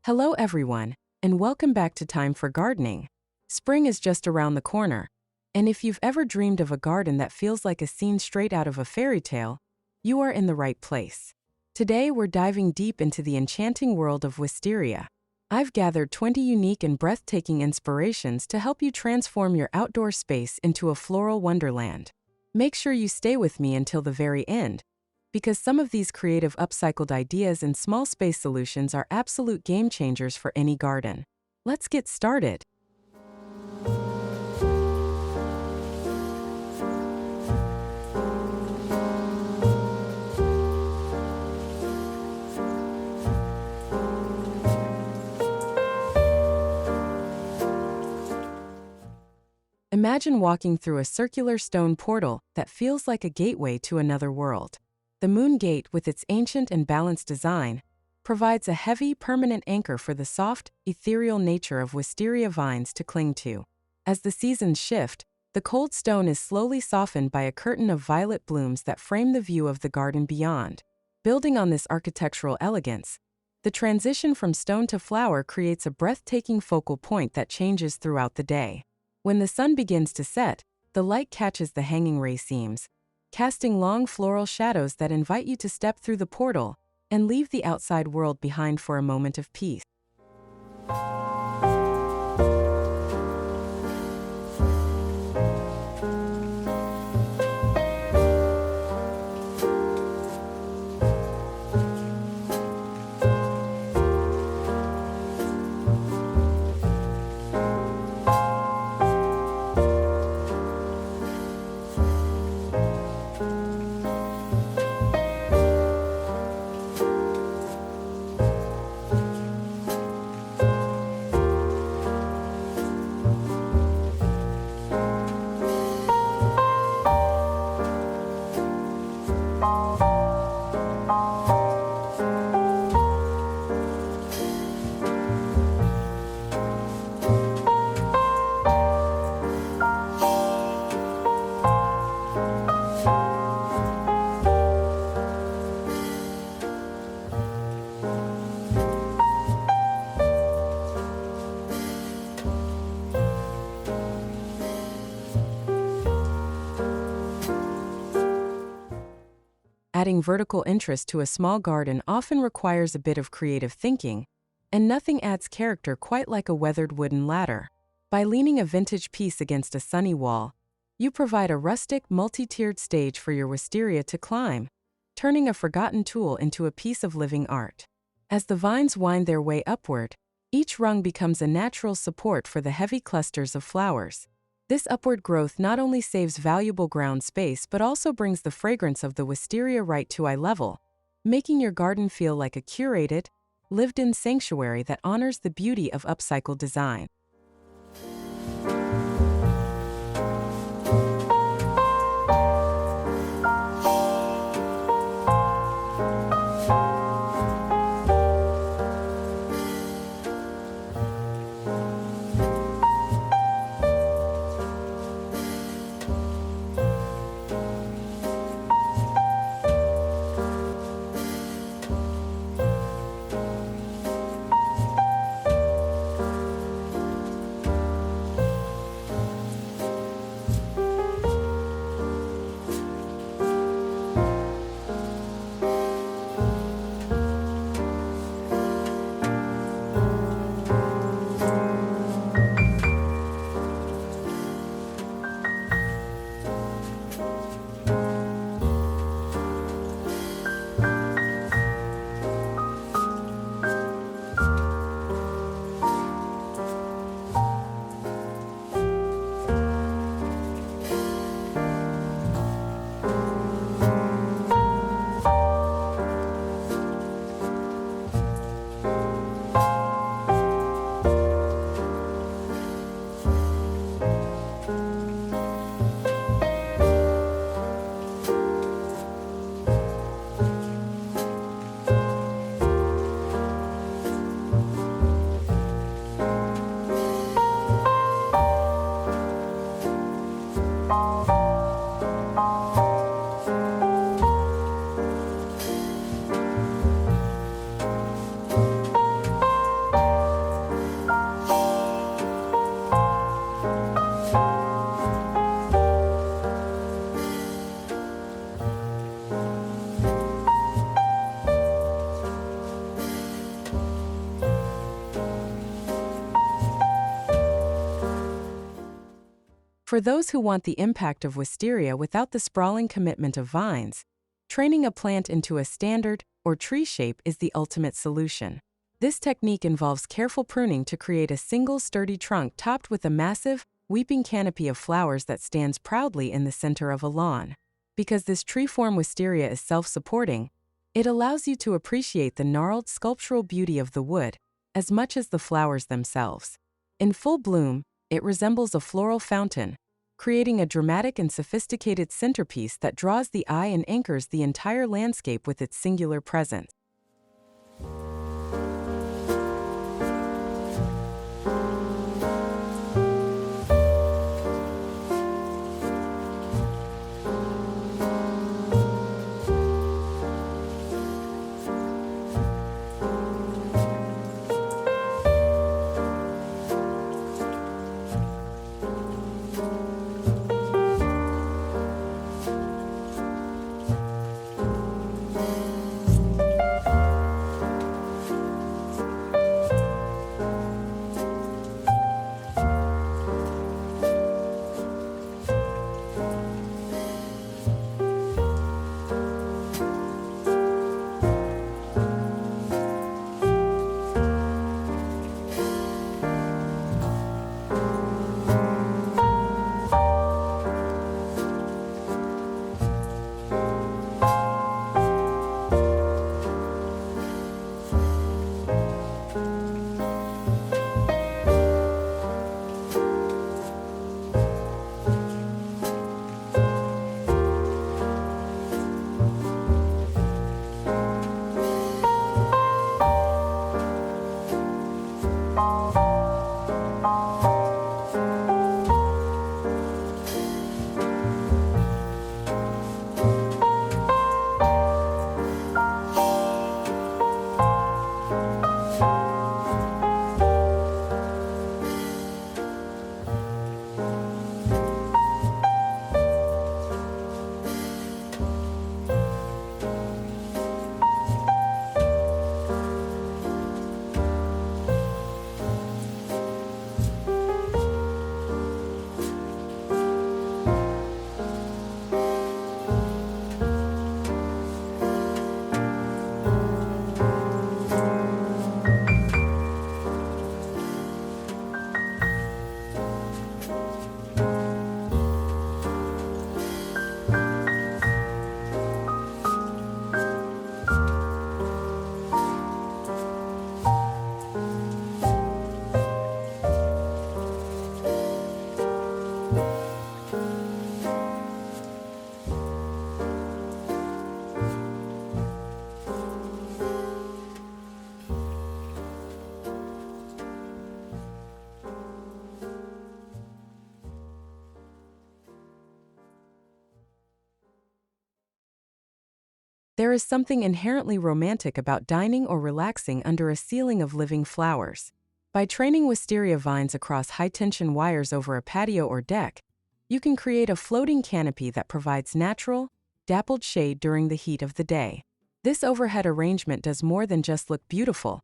Hello everyone, and welcome back to Time for Gardening. Spring is just around the corner, and if you've ever dreamed of a garden that feels like a scene straight out of a fairy tale, you are in the right place. Today we're diving deep into the enchanting world of wisteria. I've gathered 20 unique and breathtaking inspirations to help you transform your outdoor space into a floral wonderland. Make sure you stay with me until the very end, because some of these creative upcycled ideas and small space solutions are absolute game changers for any garden. Let's get started. Imagine walking through a circular stone portal that feels like a gateway to another world. The moon gate, with its ancient and balanced design, provides a heavy, permanent anchor for the soft, ethereal nature of wisteria vines to cling to. As the seasons shift, the cold stone is slowly softened by a curtain of violet blooms that frame the view of the garden beyond. Building on this architectural elegance, the transition from stone to flower creates a breathtaking focal point that changes throughout the day. When the sun begins to set, the light catches the hanging racemes, casting long floral shadows that invite you to step through the portal and leave the outside world behind for a moment of peace. Adding vertical interest to a small garden often requires a bit of creative thinking, and nothing adds character quite like a weathered wooden ladder. By leaning a vintage piece against a sunny wall, you provide a rustic, multi-tiered stage for your wisteria to climb, turning a forgotten tool into a piece of living art. As the vines wind their way upward, each rung becomes a natural support for the heavy clusters of flowers. This upward growth not only saves valuable ground space but also brings the fragrance of the wisteria right to eye level, making your garden feel like a curated, lived-in sanctuary that honors the beauty of upcycled design. For those who want the impact of wisteria without the sprawling commitment of vines, training a plant into a standard or tree shape is the ultimate solution. This technique involves careful pruning to create a single sturdy trunk topped with a massive, weeping canopy of flowers that stands proudly in the center of a lawn. Because this tree-form wisteria is self-supporting, it allows you to appreciate the gnarled sculptural beauty of the wood as much as the flowers themselves. In full bloom, it resembles a floral fountain, creating a dramatic and sophisticated centerpiece that draws the eye and anchors the entire landscape with its singular presence. There is something inherently romantic about dining or relaxing under a ceiling of living flowers. By training wisteria vines across high-tension wires over a patio or deck, you can create a floating canopy that provides natural, dappled shade during the heat of the day. This overhead arrangement does more than just look beautiful.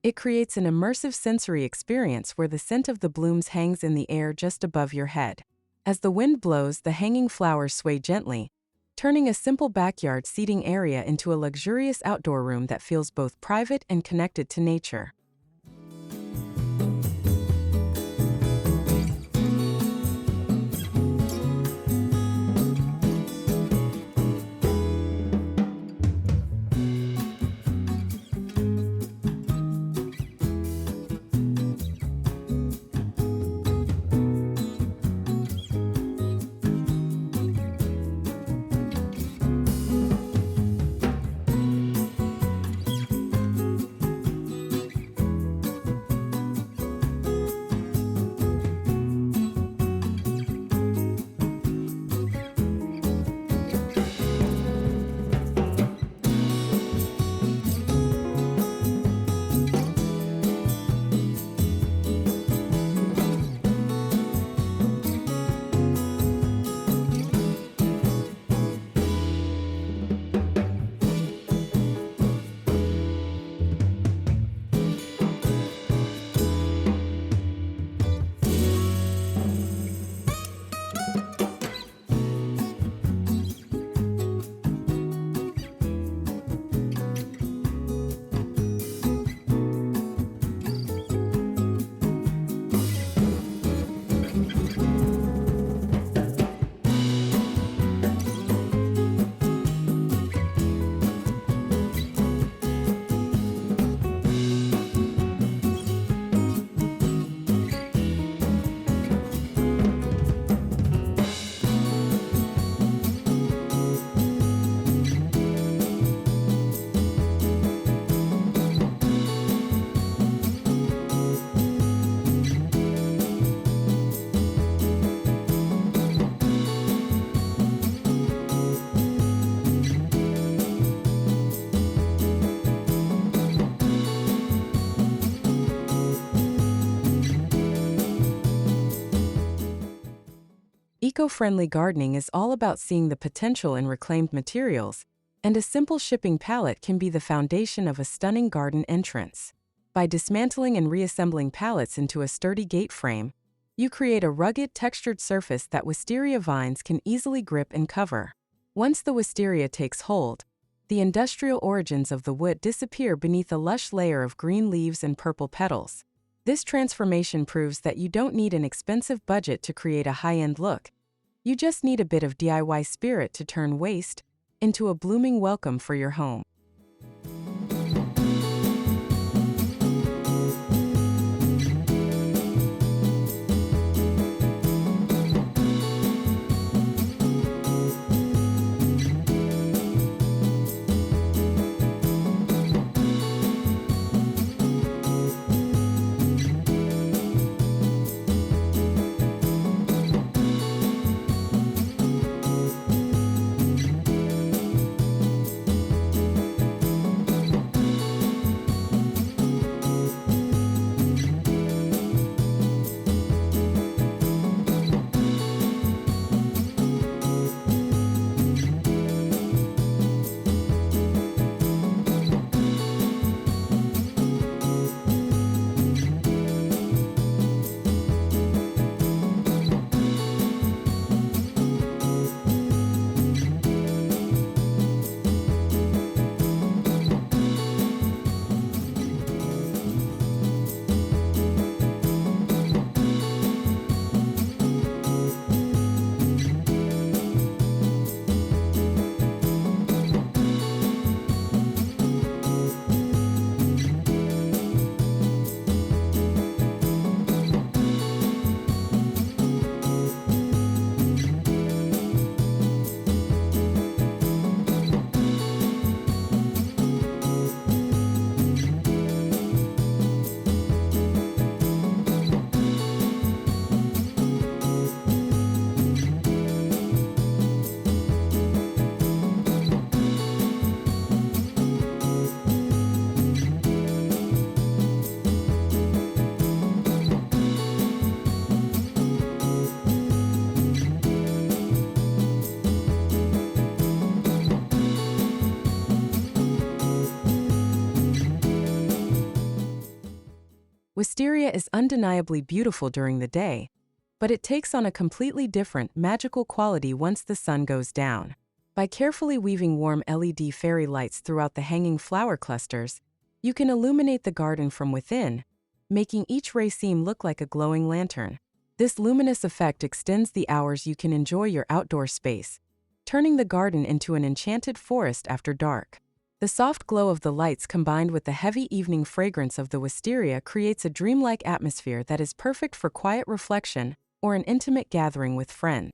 It creates an immersive sensory experience where the scent of the blooms hangs in the air just above your head. As the wind blows, the hanging flowers sway gently, turning a simple backyard seating area into a luxurious outdoor room that feels both private and connected to nature. Eco-friendly gardening is all about seeing the potential in reclaimed materials, and a simple shipping pallet can be the foundation of a stunning garden entrance. By dismantling and reassembling pallets into a sturdy gate frame, you create a rugged, textured surface that wisteria vines can easily grip and cover. Once the wisteria takes hold, the industrial origins of the wood disappear beneath a lush layer of green leaves and purple petals. This transformation proves that you don't need an expensive budget to create a high-end look. You just need a bit of DIY spirit to turn waste into a blooming welcome for your home. Wisteria is undeniably beautiful during the day, but it takes on a completely different, magical quality once the sun goes down. By carefully weaving warm LED fairy lights throughout the hanging flower clusters, you can illuminate the garden from within, making each ray seem look like a glowing lantern. This luminous effect extends the hours you can enjoy your outdoor space, turning the garden into an enchanted forest after dark. The soft glow of the lights combined with the heavy evening fragrance of the wisteria creates a dreamlike atmosphere that is perfect for quiet reflection or an intimate gathering with friends.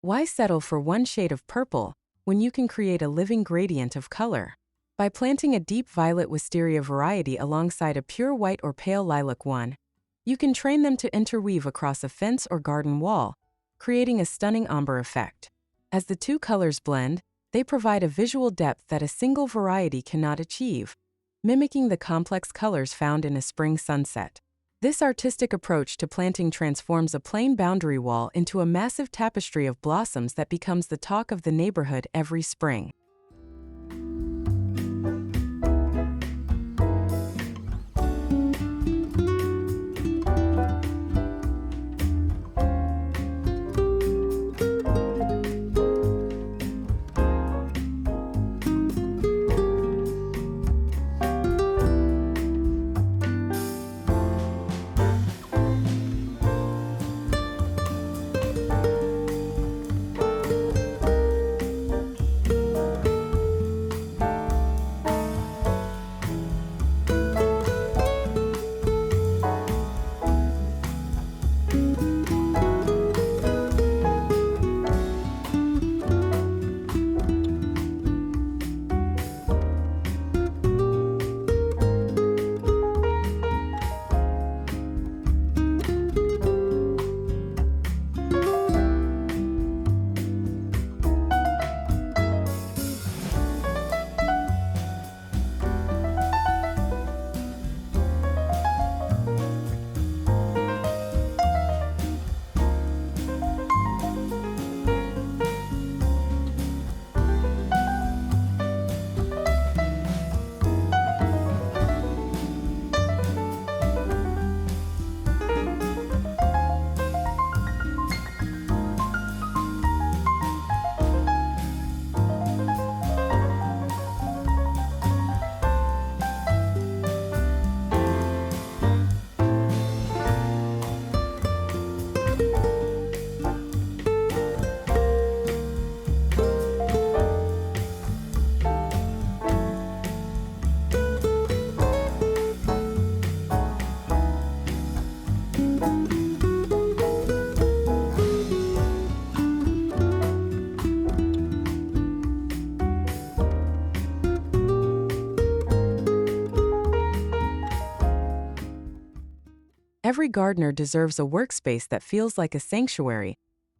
Why settle for one shade of purple when you can create a living gradient of color? By planting a deep violet wisteria variety alongside a pure white or pale lilac one, you can train them to interweave across a fence or garden wall, creating a stunning ombre effect. As the two colors blend, they provide a visual depth that a single variety cannot achieve, mimicking the complex colors found in a spring sunset. This artistic approach to planting transforms a plain boundary wall into a massive tapestry of blossoms that becomes the talk of the neighborhood every spring. Every gardener deserves a workspace that feels like a sanctuary,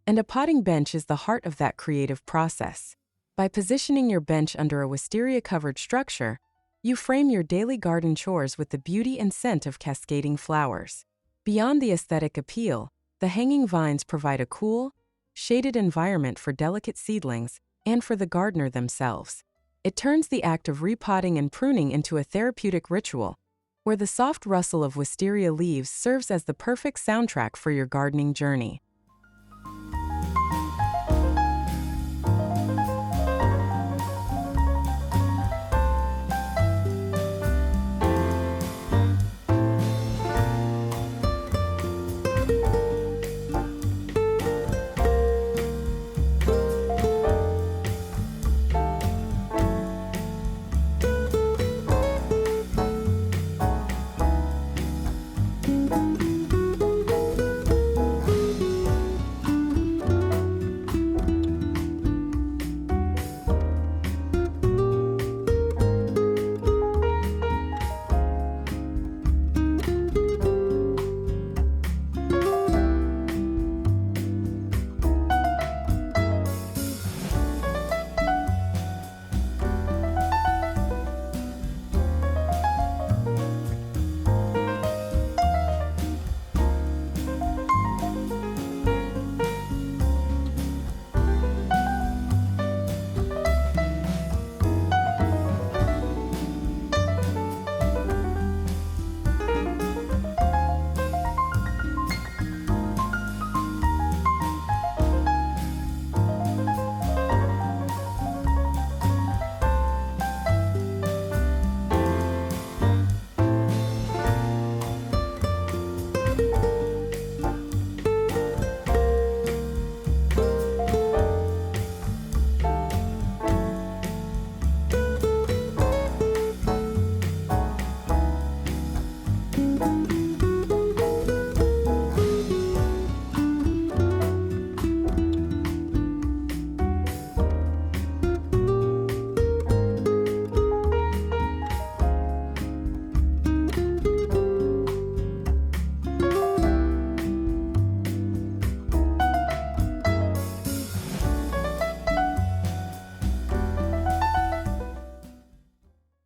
and a potting bench is the heart of that creative process. By positioning your bench under a wisteria-covered structure, you frame your daily garden chores with the beauty and scent of cascading flowers. Beyond the aesthetic appeal, the hanging vines provide a cool, shaded environment for delicate seedlings and for the gardener themselves. It turns the act of repotting and pruning into a therapeutic ritual, where the soft rustle of wisteria leaves serves as the perfect soundtrack for your gardening journey.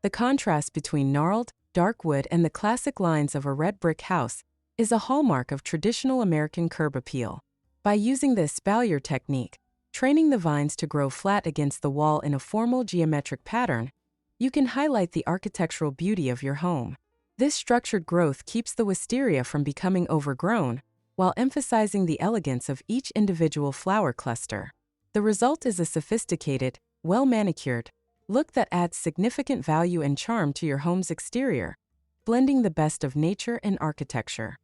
The contrast between gnarled, dark wood and the classic lines of a red brick house is a hallmark of traditional American curb appeal. By using the Espaliered technique, training the vines to grow flat against the wall in a formal geometric pattern, you can highlight the architectural beauty of your home. This structured growth keeps the wisteria from becoming overgrown, while emphasizing the elegance of each individual flower cluster. The result is a sophisticated, well-manicured look that adds significant value and charm to your home's exterior, blending the best of nature and architecture.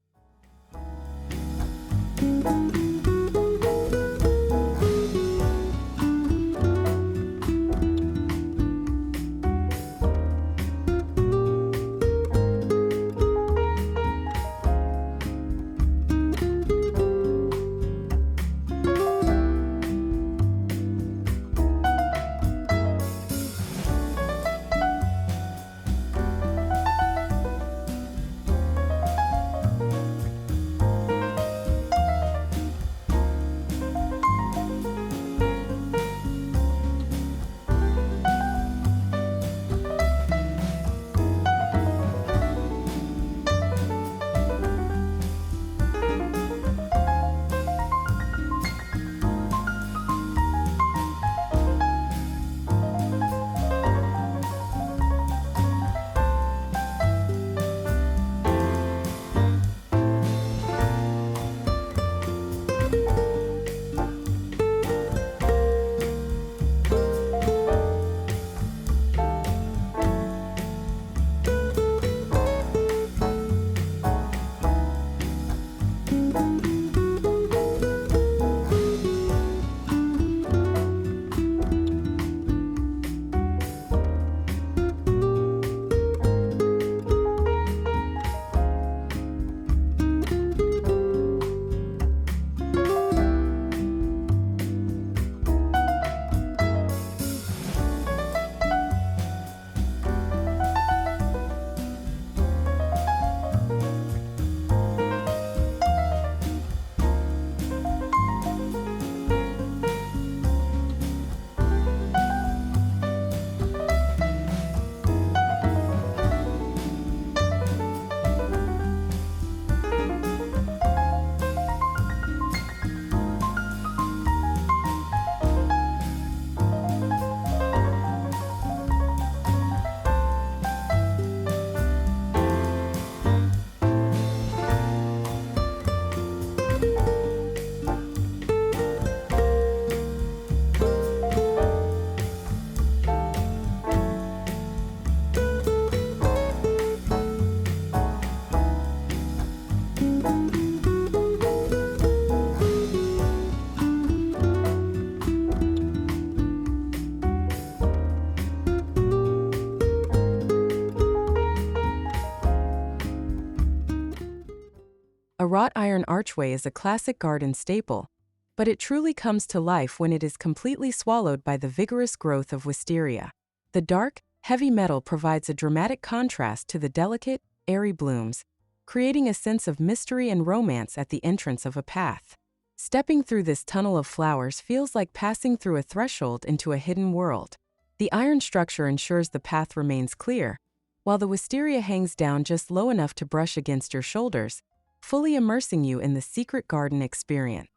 A wrought iron archway is a classic garden staple, but it truly comes to life when it is completely swallowed by the vigorous growth of wisteria. The dark, heavy metal provides a dramatic contrast to the delicate, airy blooms, creating a sense of mystery and romance at the entrance of a path. Stepping through this tunnel of flowers feels like passing through a threshold into a hidden world. The iron structure ensures the path remains clear, while the wisteria hangs down just low enough to brush against your shoulders, fully immersing you in the secret garden experience.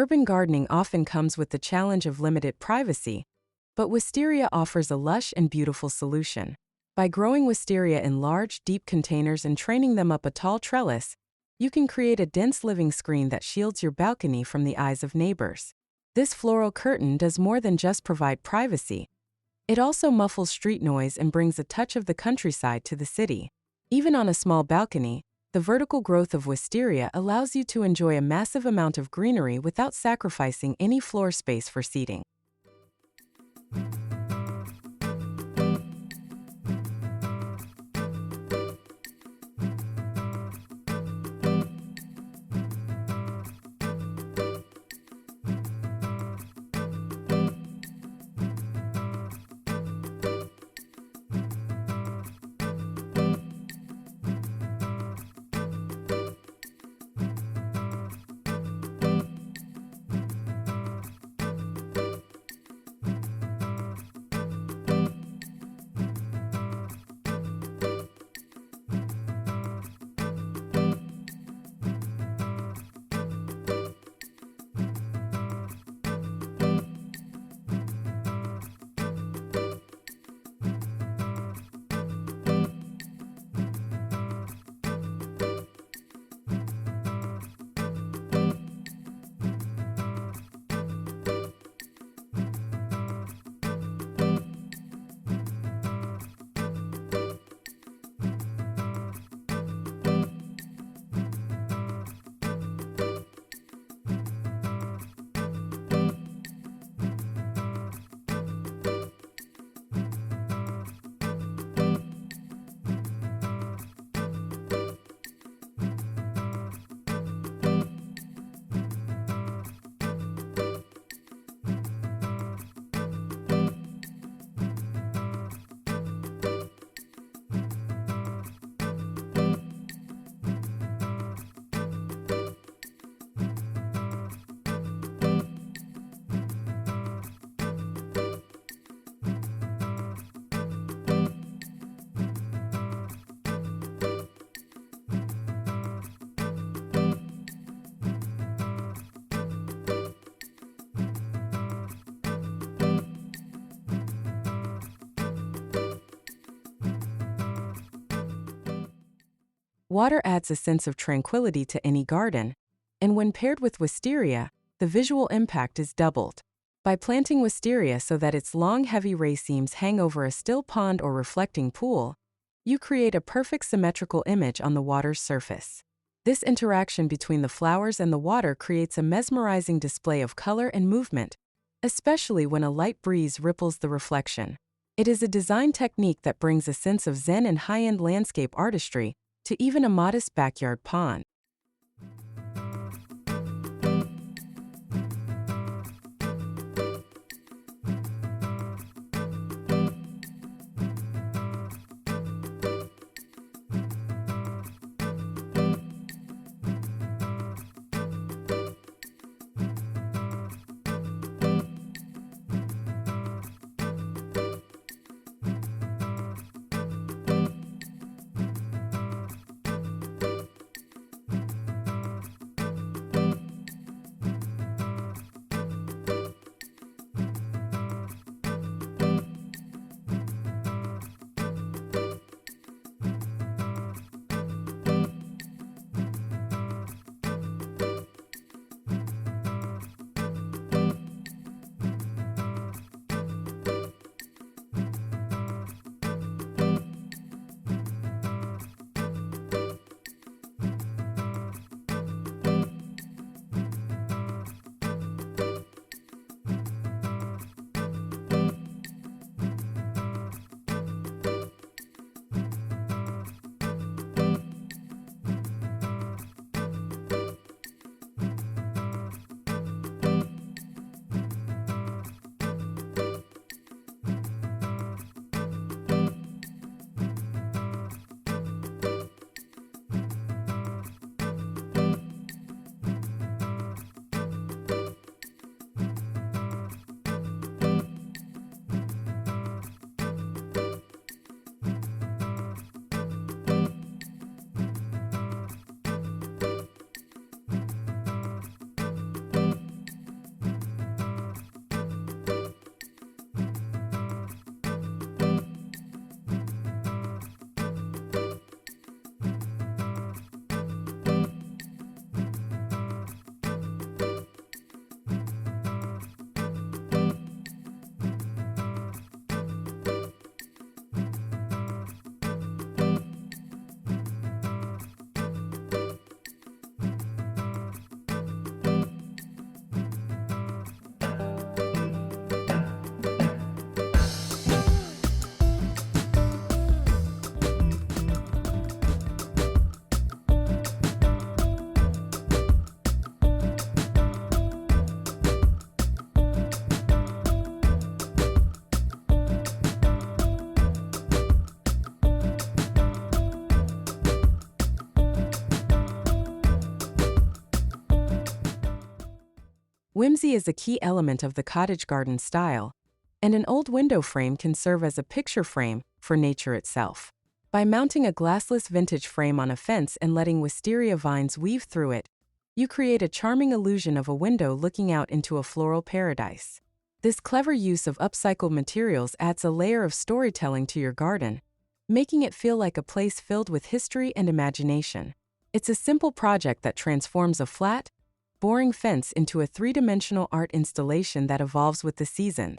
Urban gardening often comes with the challenge of limited privacy, but wisteria offers a lush and beautiful solution. By growing wisteria in large, deep containers and training them up a tall trellis, you can create a dense living screen that shields your balcony from the eyes of neighbors. This floral curtain does more than just provide privacy. It also muffles street noise and brings a touch of the countryside to the city. Even on a small balcony, the vertical growth of wisteria allows you to enjoy a massive amount of greenery without sacrificing any floor space for seating. Water adds a sense of tranquility to any garden, and when paired with wisteria, the visual impact is doubled. By planting wisteria so that its long, heavy racemes hang over a still pond or reflecting pool, you create a perfect symmetrical image on the water's surface. This interaction between the flowers and the water creates a mesmerizing display of color and movement, especially when a light breeze ripples the reflection. It is a design technique that brings a sense of zen and high-end landscape artistry to even a modest backyard pond. Whimsy is a key element of the cottage garden style, and an old window frame can serve as a picture frame for nature itself. By mounting a glassless vintage frame on a fence and letting wisteria vines weave through it, you create a charming illusion of a window looking out into a floral paradise. This clever use of upcycled materials adds a layer of storytelling to your garden, making it feel like a place filled with history and imagination. It's a simple project that transforms a flat, boring fence into a three-dimensional art installation that evolves with the seasons.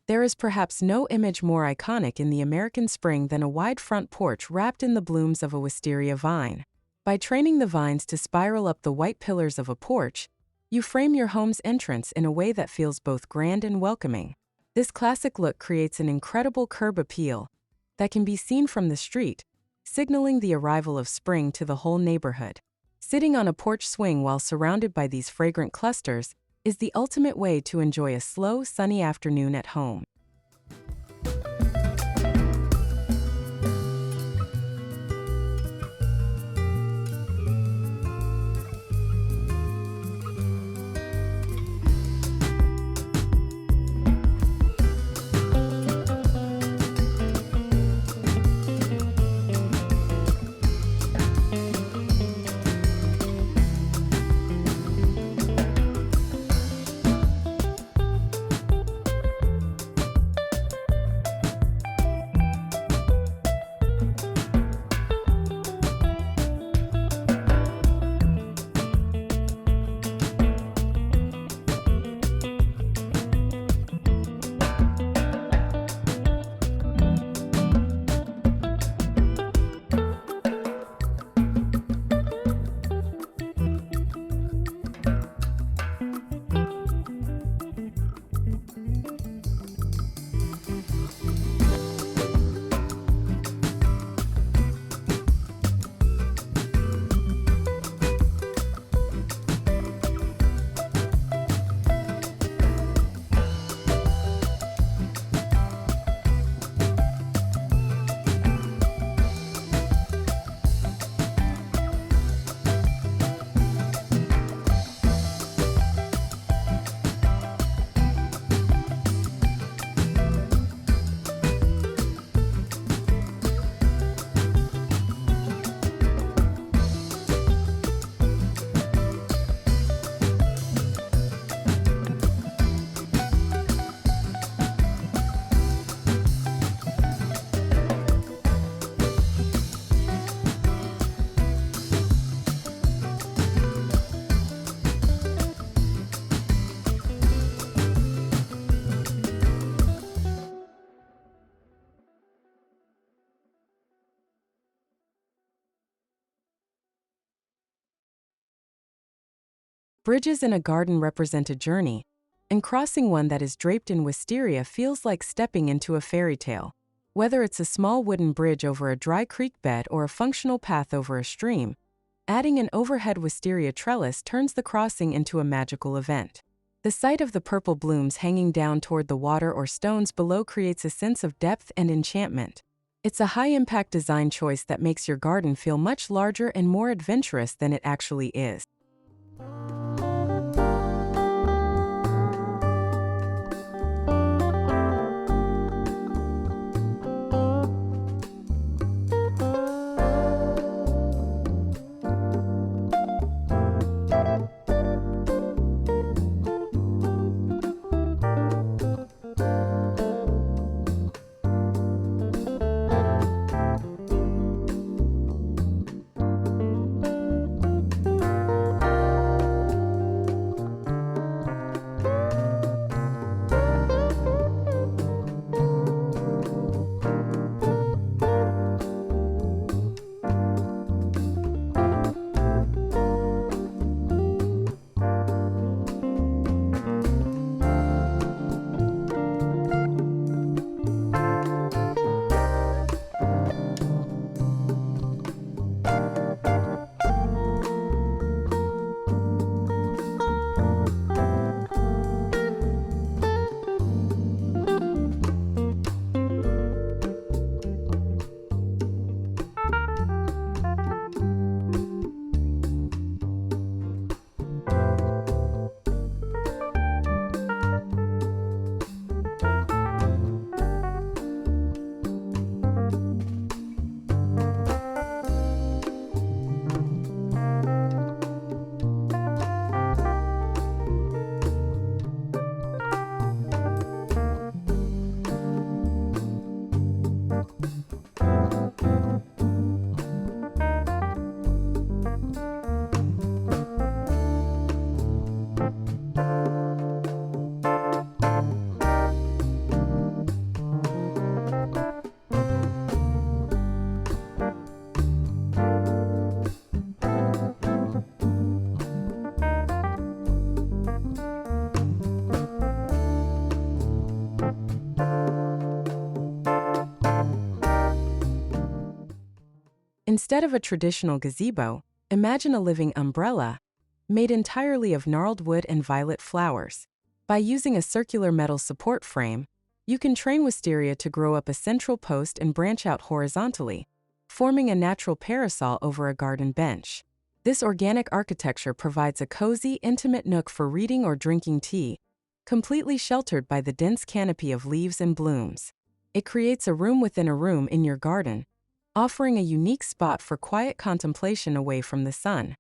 There is perhaps no image more iconic in the American spring than a wide front porch wrapped in the blooms of a wisteria vine. By training the vines to spiral up the white pillars of a porch, you frame your home's entrance in a way that feels both grand and welcoming. This classic look creates an incredible curb appeal that can be seen from the street, signaling the arrival of spring to the whole neighborhood. Sitting on a porch swing while surrounded by these fragrant clusters is the ultimate way to enjoy a slow, sunny afternoon at home. Bridges in a garden represent a journey, and crossing one that is draped in wisteria feels like stepping into a fairy tale. Whether it's a small wooden bridge over a dry creek bed or a functional path over a stream, adding an overhead wisteria trellis turns the crossing into a magical event. The sight of the purple blooms hanging down toward the water or stones below creates a sense of depth and enchantment. It's a high-impact design choice that makes your garden feel much larger and more adventurous than it actually is. Instead of a traditional gazebo, imagine a living umbrella, made entirely of gnarled wood and violet flowers. By using a circular metal support frame, you can train wisteria to grow up a central post and branch out horizontally, forming a natural parasol over a garden bench. This organic architecture provides a cozy, intimate nook for reading or drinking tea, completely sheltered by the dense canopy of leaves and blooms. It creates a room within a room in your garden, offering a unique spot for quiet contemplation away from the sun.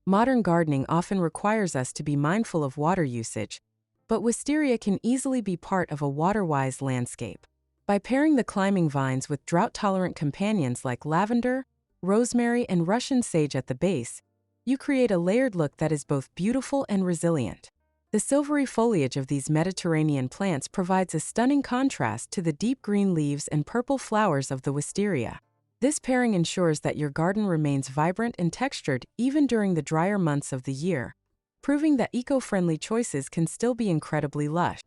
Modern gardening often requires us to be mindful of water usage, but wisteria can easily be part of a water-wise landscape. By pairing the climbing vines with drought-tolerant companions like lavender, rosemary, and Russian sage at the base, you create a layered look that is both beautiful and resilient. The silvery foliage of these Mediterranean plants provides a stunning contrast to the deep green leaves and purple flowers of the wisteria. This pairing ensures that your garden remains vibrant and textured even during the drier months of the year, proving that eco-friendly choices can still be incredibly lush.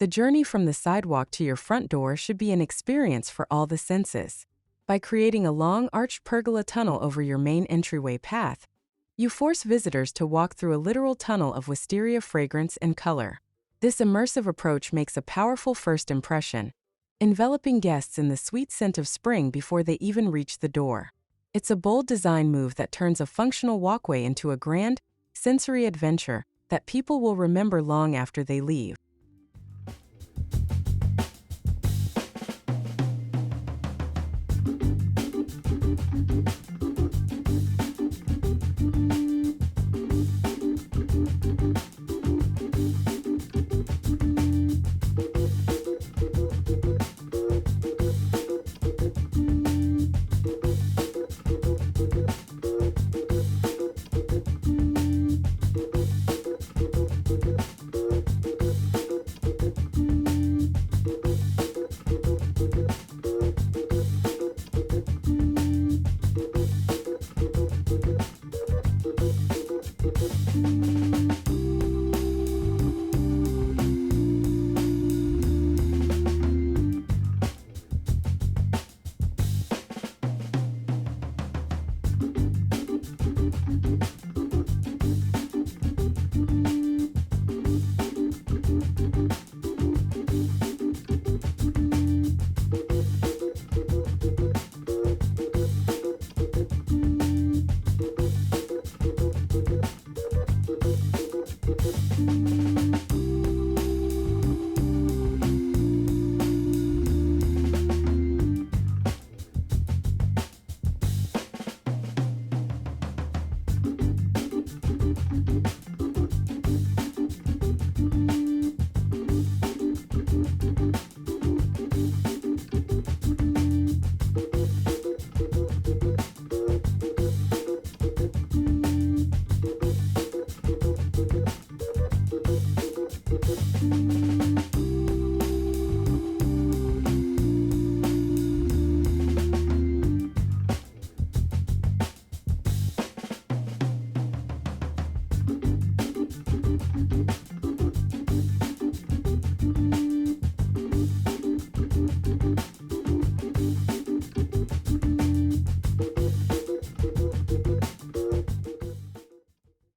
The journey from the sidewalk to your front door should be an experience for all the senses. By creating a long arched pergola tunnel over your main entryway path, you force visitors to walk through a literal tunnel of wisteria fragrance and color. This immersive approach makes a powerful first impression, enveloping guests in the sweet scent of spring before they even reach the door. It's a bold design move that turns a functional walkway into a grand, sensory adventure that people will remember long after they leave.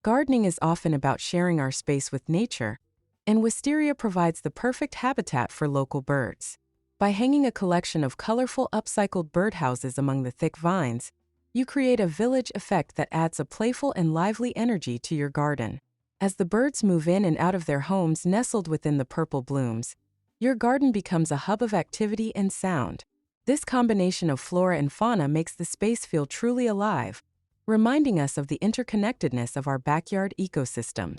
Gardening is often about sharing our space with nature, and wisteria provides the perfect habitat for local birds. By hanging a collection of colorful upcycled birdhouses among the thick vines, you create a village effect that adds a playful and lively energy to your garden. As the birds move in and out of their homes nestled within the purple blooms, your garden becomes a hub of activity and sound. This combination of flora and fauna makes the space feel truly alive, reminding us of the interconnectedness of our backyard ecosystems.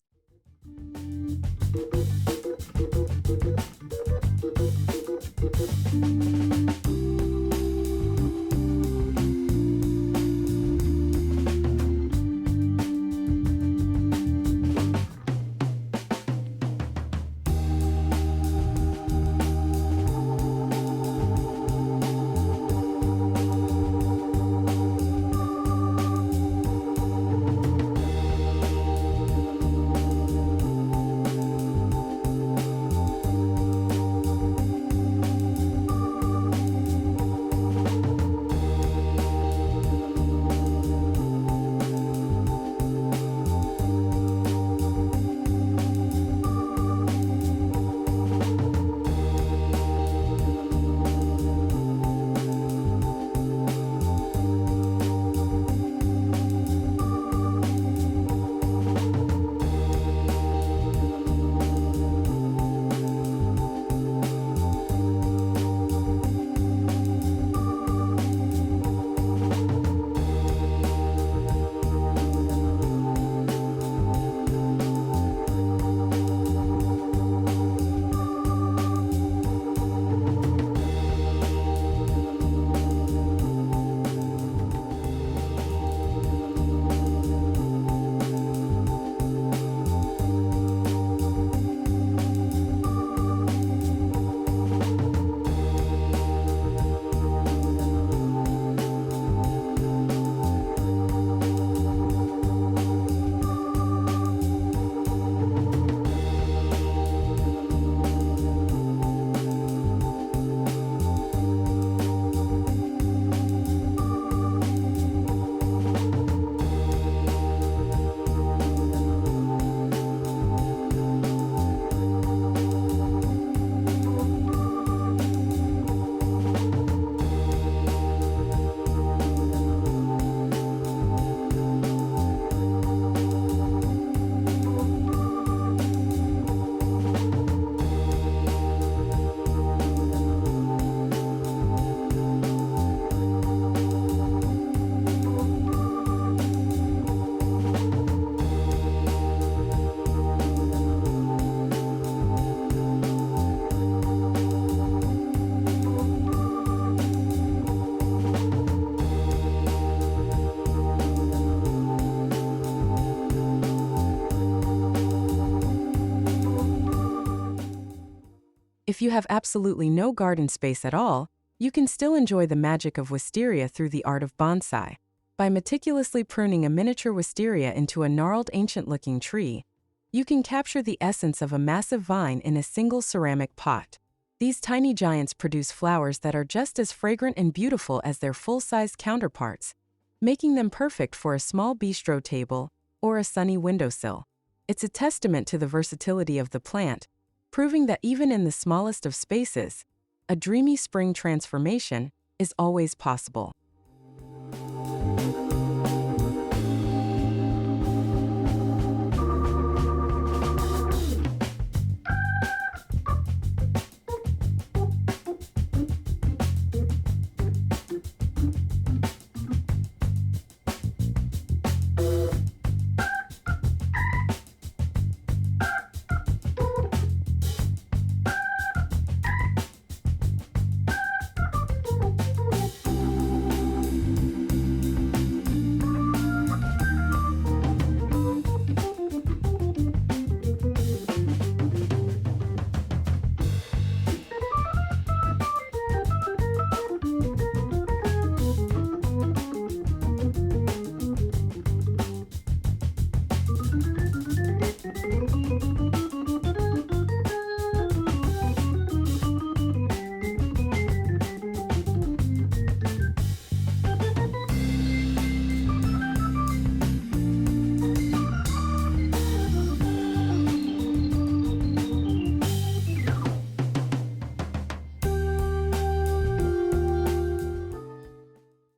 If you have absolutely no garden space at all, you can still enjoy the magic of wisteria through the art of bonsai. By meticulously pruning a miniature wisteria into a gnarled, ancient-looking tree, you can capture the essence of a massive vine in a single ceramic pot. These tiny giants produce flowers that are just as fragrant and beautiful as their full-sized counterparts, making them perfect for a small bistro table or a sunny windowsill. It's a testament to the versatility of the plant, proving that even in the smallest of spaces, a dreamy spring transformation is always possible.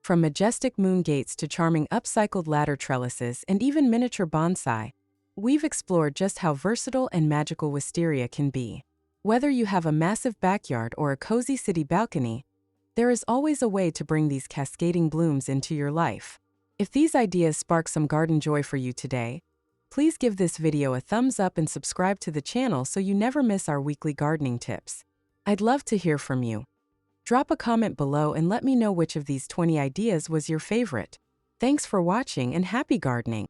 From majestic moon gates to charming upcycled ladder trellises and even miniature bonsai, we've explored just how versatile and magical wisteria can be. Whether you have a massive backyard or a cozy city balcony, there is always a way to bring these cascading blooms into your life. If these ideas spark some garden joy for you today, please give this video a thumbs up and subscribe to the channel so you never miss our weekly gardening tips. I'd love to hear from you. Drop a comment below and let me know which of these 20 ideas was your favorite. Thanks for watching and happy gardening!